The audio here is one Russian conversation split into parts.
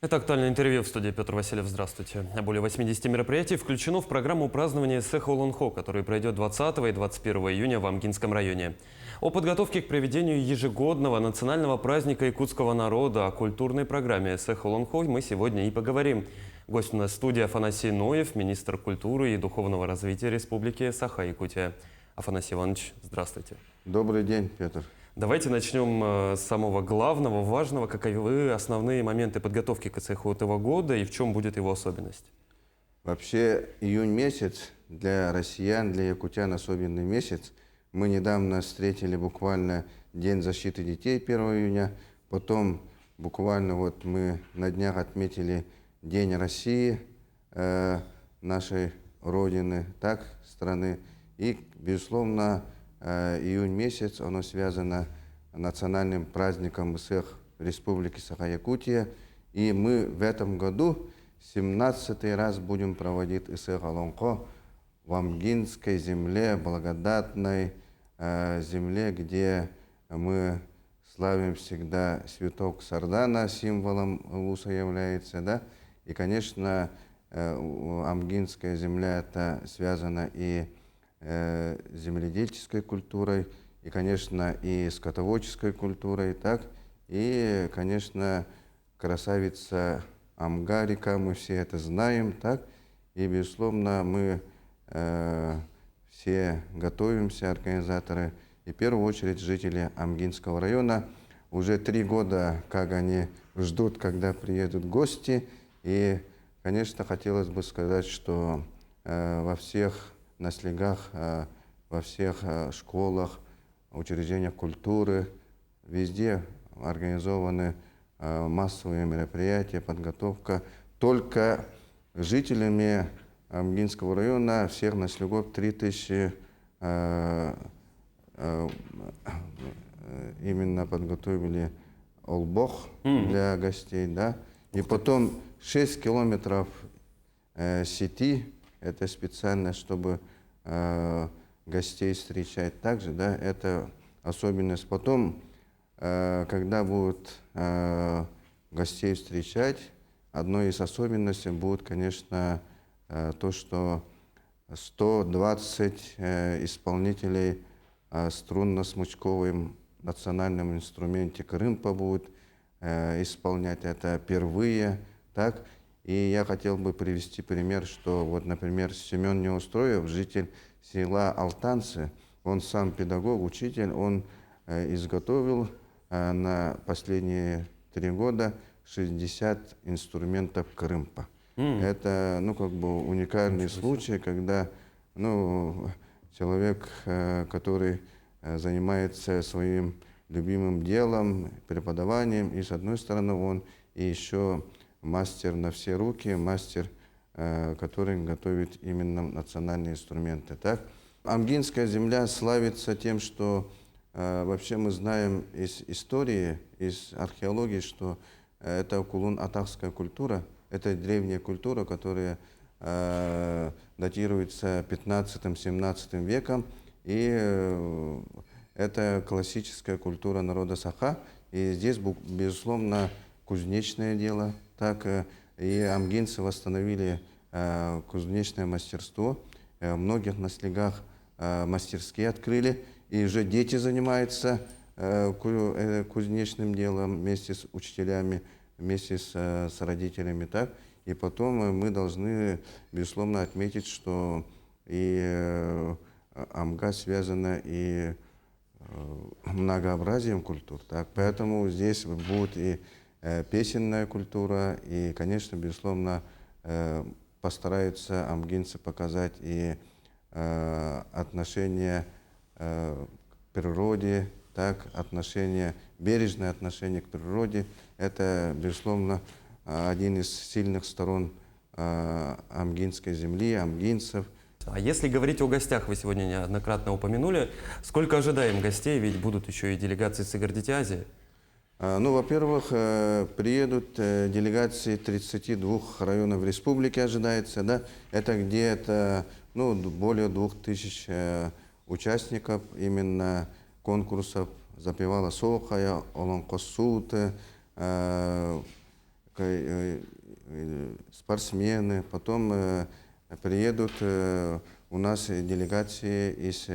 Это актуальное интервью в студии. Петр Васильев, здравствуйте. Более 80 мероприятий включено в программу празднования Сеха Олонхо, который пройдет 20 и 21 июня в Амгинском районе. О подготовке к проведению ежегодного национального праздника якутского народа, о культурной программе Сеха Олонхо мы сегодня и поговорим. Гость у нас в студии Афанасий Ноев, министр культуры и духовного развития Республики Саха-Якутия. Афанасий Иванович, здравствуйте. Добрый день, Петр. Давайте начнем с самого главного, важного. Каковы основные моменты подготовки к цеху этого года и в чем будет его особенность? Вообще, июнь месяц для россиян, для якутян особенный месяц. Мы недавно встретили буквально День защиты детей 1 июня. Потом буквально вот мы на днях отметили День России, нашей Родины, так, страны. И, безусловно, июнь месяц, оно связано с национальным праздником Сех Республики Саха-Якутия. И мы в этом году 17-й раз будем проводить Сех Олонхо в Амгинской земле, благодатной земле, где мы славим всегда святок Сардана, символом Улуса является, да. И, конечно, Амгинская земля это связано и земледельческой культурой, и, конечно, и скотоводческой культурой, так, и, конечно, красавица Амгарика, мы все это знаем, так, и, безусловно, мы все готовимся, организаторы, и в первую очередь жители Амгинского района. Уже 3 года, как они ждут, когда приедут гости, и, конечно, хотелось бы сказать, что во всех наслегах, во всех школах, учреждениях культуры, везде организованы массовые мероприятия, подготовка. Только жителями Амгинского района всех наслегов 3000 именно подготовили олбох для гостей, да. И потом 6 километров сети. Это специально, чтобы гостей встречать также, да, это особенность. Потом, когда будут гостей встречать, одной из особенностей будет, конечно, то, что 120 исполнителей струнно-смычковым национальном инструменте крымпа будут исполнять это впервые, так. И я хотел бы привести пример, что вот, например, Семен Неустроев, житель села Алтанцы, он сам педагог, учитель, он изготовил на последние 3 года 60 инструментов крымпа. Это, ну, как бы уникальный случай, когда, ну, человек, который занимается своим любимым делом, преподаванием, и с одной стороны он и еще мастер на все руки, мастер, который готовит именно национальные инструменты. Так? Амгинская земля славится тем, что вообще мы знаем из истории, из археологии, что это кулун-атахская культура, это древняя культура, которая датируется 15-17 веком, и это классическая культура народа Саха, и здесь, безусловно, кузнечное дело. Так и амгинцы восстановили кузнечное мастерство. В многих наслегах мастерские открыли, и уже дети занимаются кузнечным делом вместе с учителями, вместе с родителями. Так? И потом мы должны, безусловно, отметить, что и Амга связана и многообразием культур. Так? Поэтому здесь будет и песенная культура, и, конечно, безусловно, постараются амгинцы показать и отношение к природе, так, бережное отношение к природе. Это, безусловно, один из сильных сторон амгинской земли, амгинцев. А если говорить о гостях, вы сегодня неоднократно упомянули, сколько ожидаем гостей, ведь будут еще и делегации с Игорь-Детиази? Ну, во-первых, приедут делегации 32 районов республики, ожидается, да. Это где-то, ну, более 2000 участников именно конкурсов «Запевала Сохая», «Олонкосуты», спортсмены, потом приедут у нас делегации из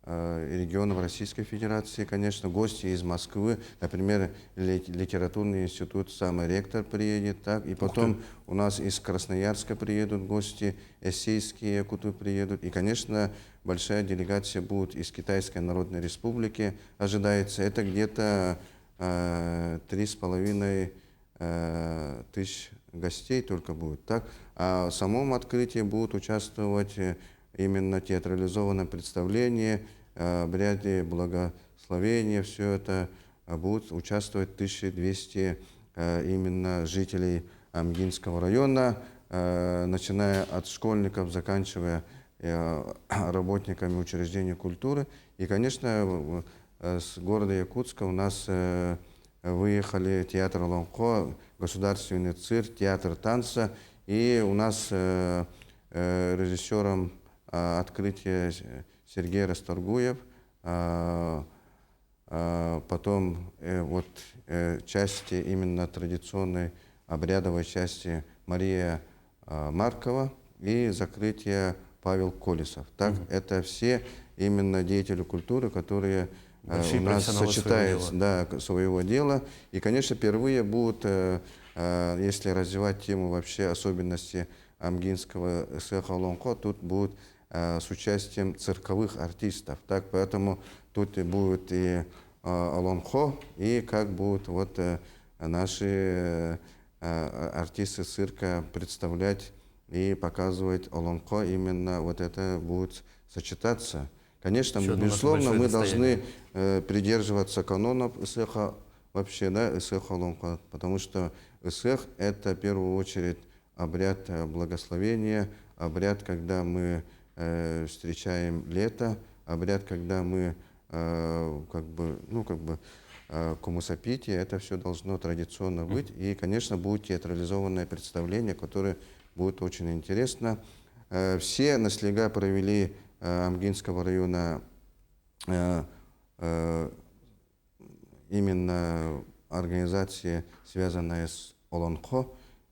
регионов Российской Федерации, конечно, гости из Москвы, например, литературный институт, сам ректор приедет, так, и потом у нас из Красноярска приедут гости, эссейские якуты приедут, и, конечно, большая делегация будет из Китайской Народной Республики, ожидается, это где-то 3,5 тысяч гостей только будет, так, а в самом открытии будут участвовать именно театрализованное представление, обряде благословения, все это будут участвовать 1200 именно жителей Амгинского района, начиная от школьников, заканчивая работниками учреждений культуры. И, конечно, с города Якутска у нас выехали театр Олонхо, государственный цирк, театр танца, и у нас режиссером открытия Сергей Расторгуев, потом вот части именно традиционной обрядовой части Мария Маркова и закрытие Павел Колесов. Так, это все именно деятели культуры, которые у нас сочетаются своего дела. И, конечно, впервые будут, если развивать тему вообще особенности амгинского цеха Олонхо, тут будут с участием цирковых артистов. Так, поэтому тут и будет и Олонхо, и как будут вот наши артисты цирка представлять и показывать Олонхо. Именно вот это будет сочетаться. Конечно, безусловно, мы должны придерживаться канонов цеха вообще, да, цеха Олонхо, потому что цех — это в первую очередь обряд благословения, обряд, когда мы встречаем лето, обряд, когда мы кумусапити, это все должно традиционно быть. И, конечно, будет театрализованное представление, которое будет очень интересно. Все наслега провели Амгинского района именно организации, связанные с Олонхо.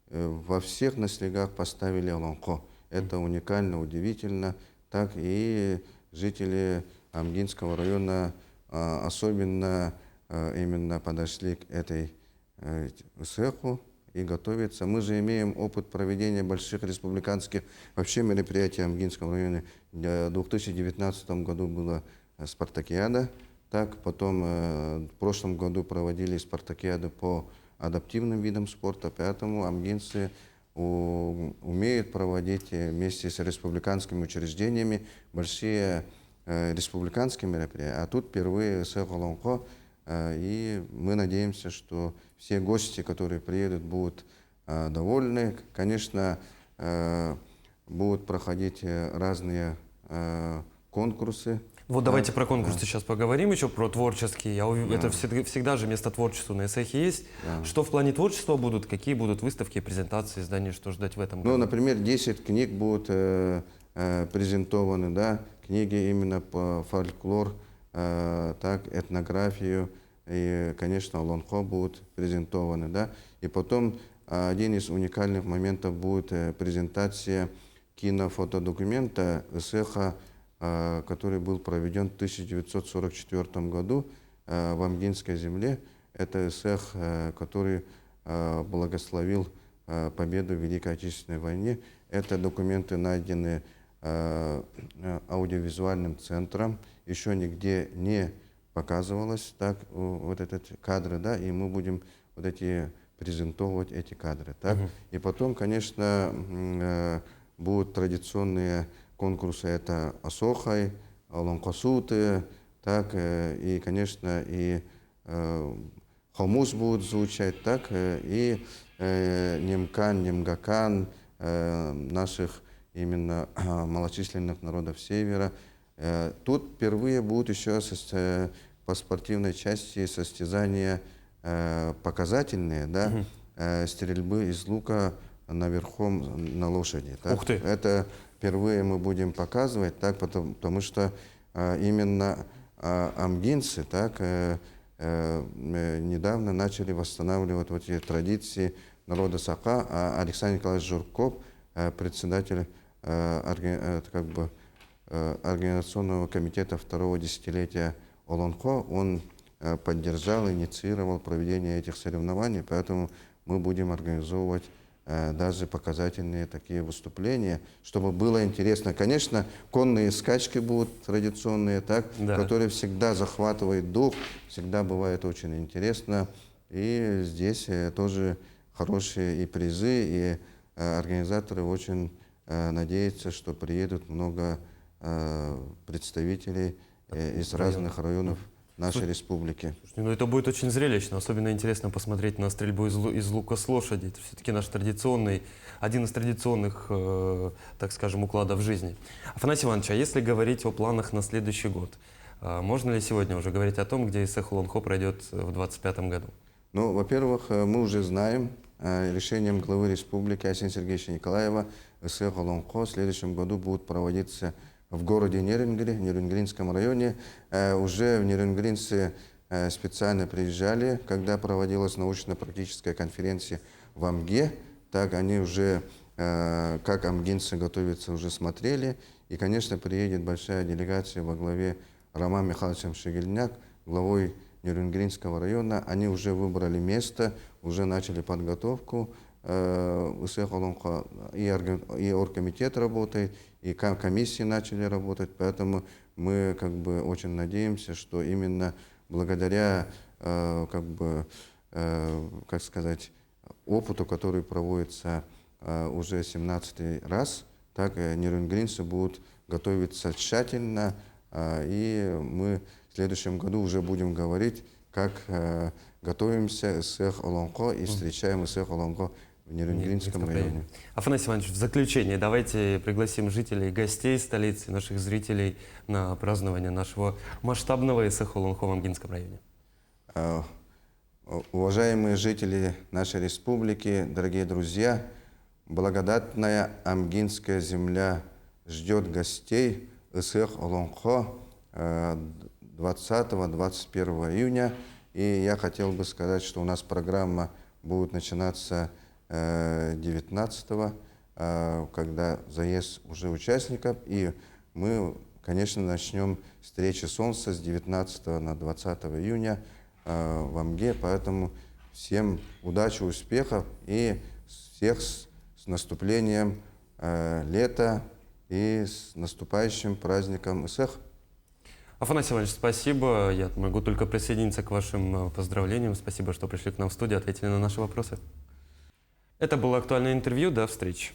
Во всех наслегах поставили Олонхо. Это уникально, удивительно. Так и жители Амгинского района особенно именно подошли к этой цеху и готовятся. Мы же имеем опыт проведения больших республиканских вообще мероприятий в Амгинском районе. В 2019 году была спартакиада. Так, потом в прошлом году проводили спартакиаду по адаптивным видам спорта, поэтому амгинцы умеют проводить вместе с республиканскими учреждениями большие республиканские мероприятия. А тут впервые цех Олонхо, и мы надеемся, что все гости, которые приедут, будут довольны. Конечно, будут проходить разные конкурсы. Вот давайте про конкурс сейчас поговорим, еще про творческий. Это всегда же место творчества на цехе есть. Что в плане творчества будут, какие будут выставки, презентации, издания, что ждать в этом году? Ну, например, 10 книг будут презентованы, да, книги именно по фольклор, так, этнографию, и, конечно, Олонхо будут презентованы, да. И потом один из уникальных моментов будет презентация кинофотодокумента цеха, который был проведен в 1944 году в Амгинской земле. Это цех, который благословил победу в Великой Отечественной войне. Это документы найдены аудиовизуальным центром, еще нигде не показывалось так вот этот кадр, да, и мы будем вот эти презентовать эти кадры, так. И потом, конечно, будут традиционные конкурсы, это Асохай, Олонхосуты, так, и, конечно, и Хомус будет звучать, так, и Немкан, Немгакан, наших именно малочисленных народов Севера. Тут впервые будут еще по спортивной части состязания показательные, да, стрельбы из лука наверхом на лошади. Так. Ух ты! Это впервые мы будем показывать, так, потому что именно амгинцы, так, недавно начали восстанавливать вот эти традиции народа Сака. А Александр Николаевич Журков, председатель Организационного комитета второго десятилетия Олонхо, он поддержал, инициировал проведение этих соревнований, поэтому мы будем организовывать даже показательные такие выступления, чтобы было интересно. Конечно, конные скачки будут традиционные, так, Да. которые всегда захватывают дух, всегда бывает очень интересно. И здесь тоже хорошие и призы, и организаторы очень надеются, что приедут много представителей из разных районов нашей республики. Слушайте, ну это будет очень зрелищно. Особенно интересно посмотреть на стрельбу из лука с лошади. Это все-таки наш традиционный, один из традиционных, так скажем, укладов жизни. Афанасий Иванович, а если говорить о планах на следующий год, можно ли сегодня уже говорить о том, где СЭХ Олонхо пройдет в 2025 году? Ну, во-первых, мы уже знаем, решением главы республики Арсения Сергеевича Николаева СЭХ Олонхо в следующем году будет проводиться в городе Нерюнгри, в Нерюнгринском районе. Уже в Нерюнгринцы специально приезжали, когда проводилась научно-практическая конференция в Амге. Так они уже, как амгинцы готовятся, уже смотрели. И, конечно, приедет большая делегация во главе Романом Михайловичем Шегельняк, главой Нерюнгринского района. Они уже выбрали место, уже начали подготовку. СЭХ Олонхо и оргкомитет работает, и комиссии начали работать, поэтому мы очень надеемся, что именно благодаря опыту, который проводится уже 17-й раз, так нерюнгринцы будут готовиться тщательно, и мы в следующем году уже будем говорить, как готовимся СЭХ Олонхо и встречаем СЭХ Олонхо в Нерюнгринском районе. Афанасий Иванович, в заключение давайте пригласим жителей, гостей столицы, наших зрителей на празднование нашего масштабного СЭХ Олонхо в Амгинском районе. Уважаемые жители нашей республики, дорогие друзья, благодатная амгинская земля ждет гостей СЭХ Олонхо 20-21 июня. И я хотел бы сказать, что у нас программа будет начинаться 19-го, когда заезд уже участников, и мы, конечно, начнем встречи солнца с 19 на 20 июня в Амге, поэтому всем удачи, успехов и всех с наступлением лета и с наступающим праздником СЭХ. Афанасий Иванович, спасибо. Я могу только присоединиться к вашим поздравлениям. Спасибо, что пришли к нам в студию, ответили на наши вопросы. Это было актуальное интервью. До встречи.